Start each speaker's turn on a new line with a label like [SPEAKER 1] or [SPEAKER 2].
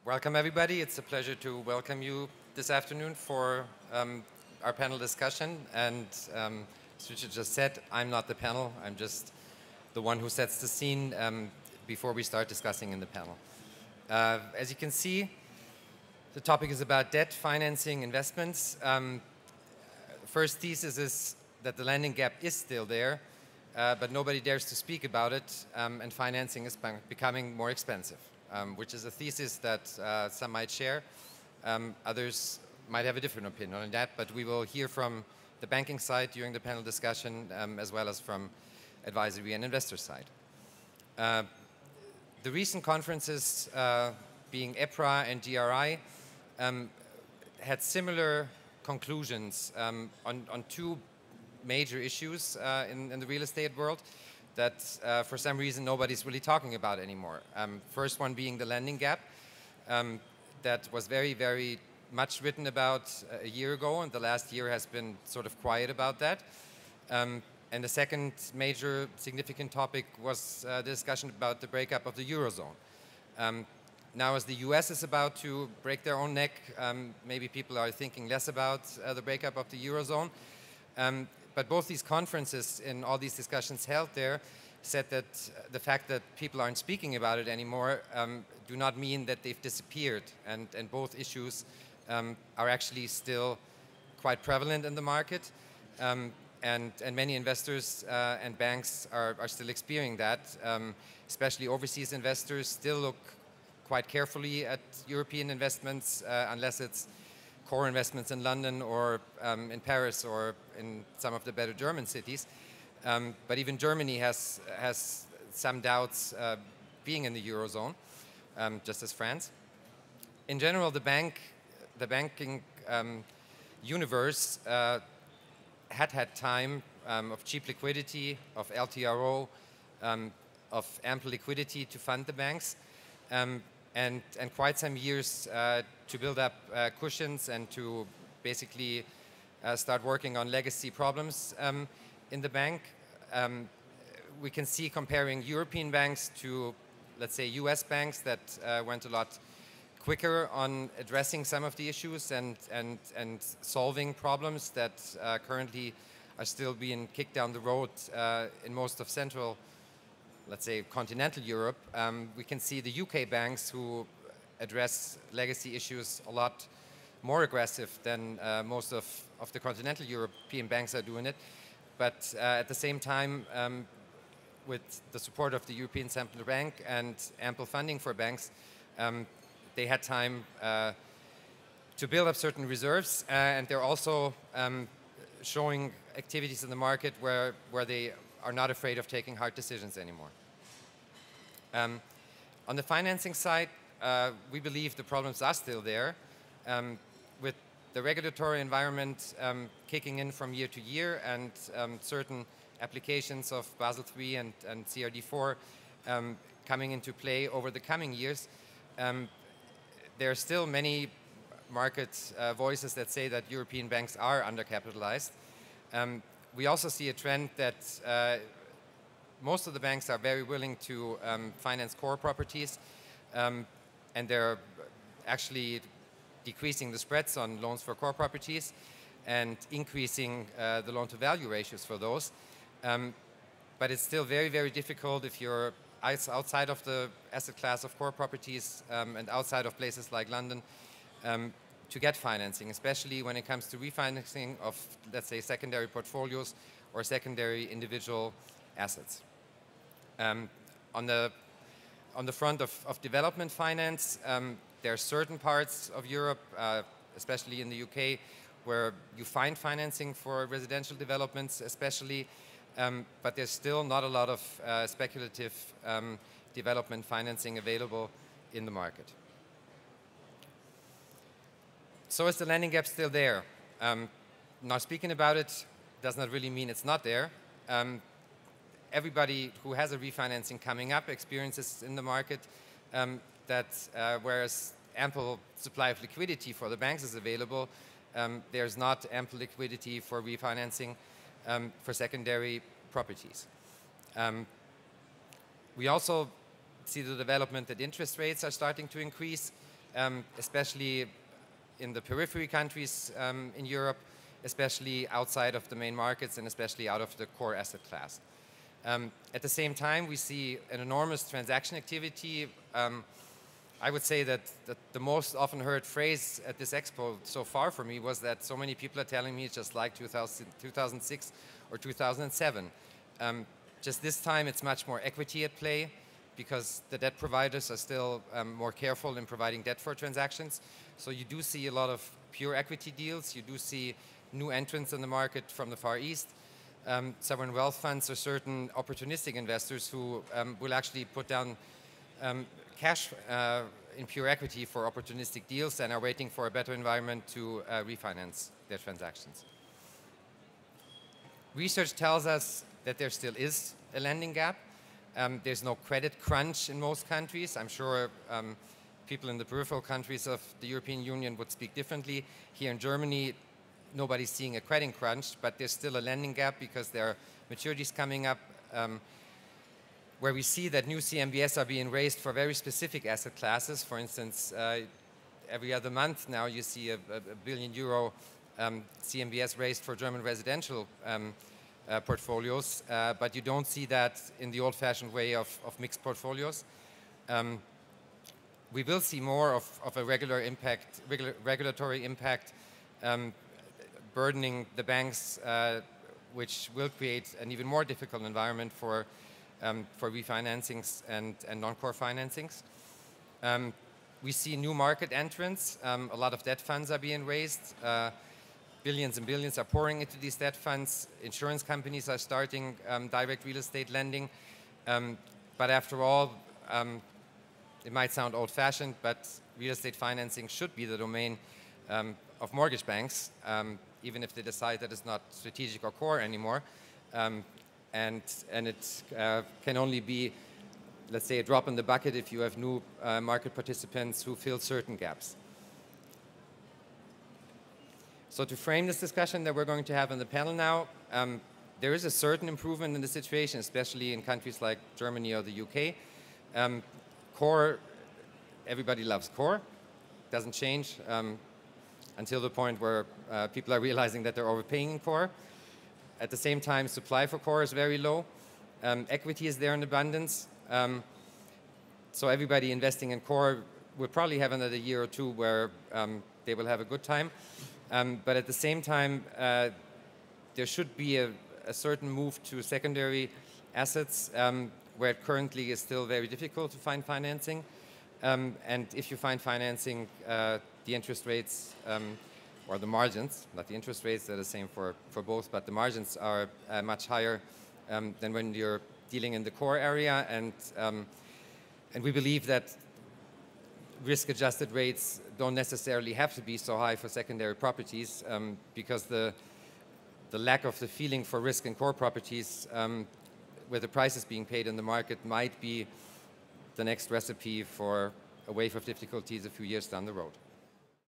[SPEAKER 1] Welcome, everybody. It's a pleasure to welcome you this afternoon for our panel discussion. And as Richard just said, I'm not the panel. I'm just the one who sets the scene before we start discussing in the panel. As you can see, the topic is about debt, financing, investments. First thesis is that the lending gap is still there, but nobody dares to speak about it, and financing is becoming more expensive, which is a thesis that some might share. Others might have a different opinion on that, but we will hear from the banking side during the panel discussion, as well as from advisory and investor side. The recent conferences, being EPRA and GRI, had similar conclusions on two major issues in the real estate world that for some reason nobody's really talking about anymore. First one being the lending gap that was very, very much written about a year ago, and the last year has been sort of quiet about that. And the second major significant topic was the discussion about the breakup of the Eurozone. Now, as the US is about to break their own neck, maybe people are thinking less about the breakup of the Eurozone. But both these conferences and all these discussions held there said that the fact that people aren't speaking about it anymore do not mean that they've disappeared. And both issues are actually still quite prevalent in the market. And many investors and banks are still experiencing that. Especially overseas investors still look quite carefully at European investments unless it's core investments in London or in Paris or in some of the better German cities. But even Germany has some doubts being in the Eurozone, just as France. In general, the banking universe had time of cheap liquidity, of LTRO, of ample liquidity to fund the banks. And quite some years to build up cushions and to basically start working on legacy problems in the bank. We can see comparing European banks to, let's say, US banks that went a lot quicker on addressing some of the issues and solving problems that currently are still being kicked down the road in most of central, let's say, continental Europe. We can see the UK banks who address legacy issues a lot more aggressive than most of the continental European banks are doing it. But at the same time, with the support of the European Central Bank and ample funding for banks, they had time to build up certain reserves, and they're also showing activities in the market where they are not afraid of taking hard decisions anymore. On the financing side, we believe the problems are still there, with the regulatory environment kicking in from year to year and certain applications of Basel III and CRD4 coming into play over the coming years. There are still many market voices that say that European banks are undercapitalized. We also see a trend that most of the banks are very willing to finance core properties, and they're actually decreasing the spreads on loans for core properties and increasing the loan-to-value ratios for those. But it's still very, very difficult if you're outside of the asset class of core properties and outside of places like London to get financing, especially when it comes to refinancing of, let's say, secondary portfolios or secondary individual assets. On the front of development finance, there are certain parts of Europe, especially in the UK, where you find financing for residential developments especially, but there's still not a lot of speculative development financing available in the market. So is the lending gap still there? Now, speaking about it does not really mean it's not there. Everybody who has a refinancing coming up experiences in the market that whereas ample supply of liquidity for the banks is available, there's not ample liquidity for refinancing for secondary properties. We also see the development that interest rates are starting to increase. especially in the periphery countries in Europe, especially outside of the main markets and especially out of the core asset class. At the same time, we see an enormous transaction activity. I would say that the most often heard phrase at this expo so far for me was that so many people are telling me it's just like 2006 or 2007. Just this time it's much more equity at play because the debt providers are still more careful in providing debt for transactions. So you do see a lot of pure equity deals. You do see new entrants in the market from the Far East. Sovereign wealth funds or certain opportunistic investors who will actually put down cash in pure equity for opportunistic deals and are waiting for a better environment to refinance their transactions. Research tells us that there still is a lending gap. There's no credit crunch in most countries. I'm sure people in the peripheral countries of the European Union would speak differently. Here in Germany, nobody's seeing a credit crunch, but there's still a lending gap because there are maturities coming up where we see that new CMBS are being raised for very specific asset classes. For instance, every other month now you see a billion euro CMBS raised for German residential portfolios, but you don't see that in the old-fashioned way of mixed portfolios. We will see more of a regulatory impact burdening the banks, which will create an even more difficult environment for refinancings and non-core financings. We see new market entrants. A lot of debt funds are being raised. Billions and billions are pouring into these debt funds. Insurance companies are starting direct real estate lending. But after all, it might sound old-fashioned, but real estate financing should be the domain of mortgage banks, even if they decide that it's not strategic or core anymore. And it can only be, let's say, a drop in the bucket if you have new market participants who fill certain gaps. So to frame this discussion that we're going to have in the panel now, there is a certain improvement in the situation, especially in countries like Germany or the UK. Core, everybody loves core. Doesn't change until the point where people are realizing that they're overpaying in core. At the same time, supply for core is very low. Equity is there in abundance. So everybody investing in core will probably have another year or two where they will have a good time. But at the same time, there should be a certain move to secondary assets where it currently is still very difficult to find financing. And if you find financing, the interest rates or the margins, not the interest rates, they're the same for both, but the margins are much higher than when you're dealing in the core area. And we believe that risk-adjusted rates don't necessarily have to be so high for secondary properties because the lack of the feeling for risk in core properties where the prices being paid in the market might be the next recipe for a wave of difficulties a few years down the road.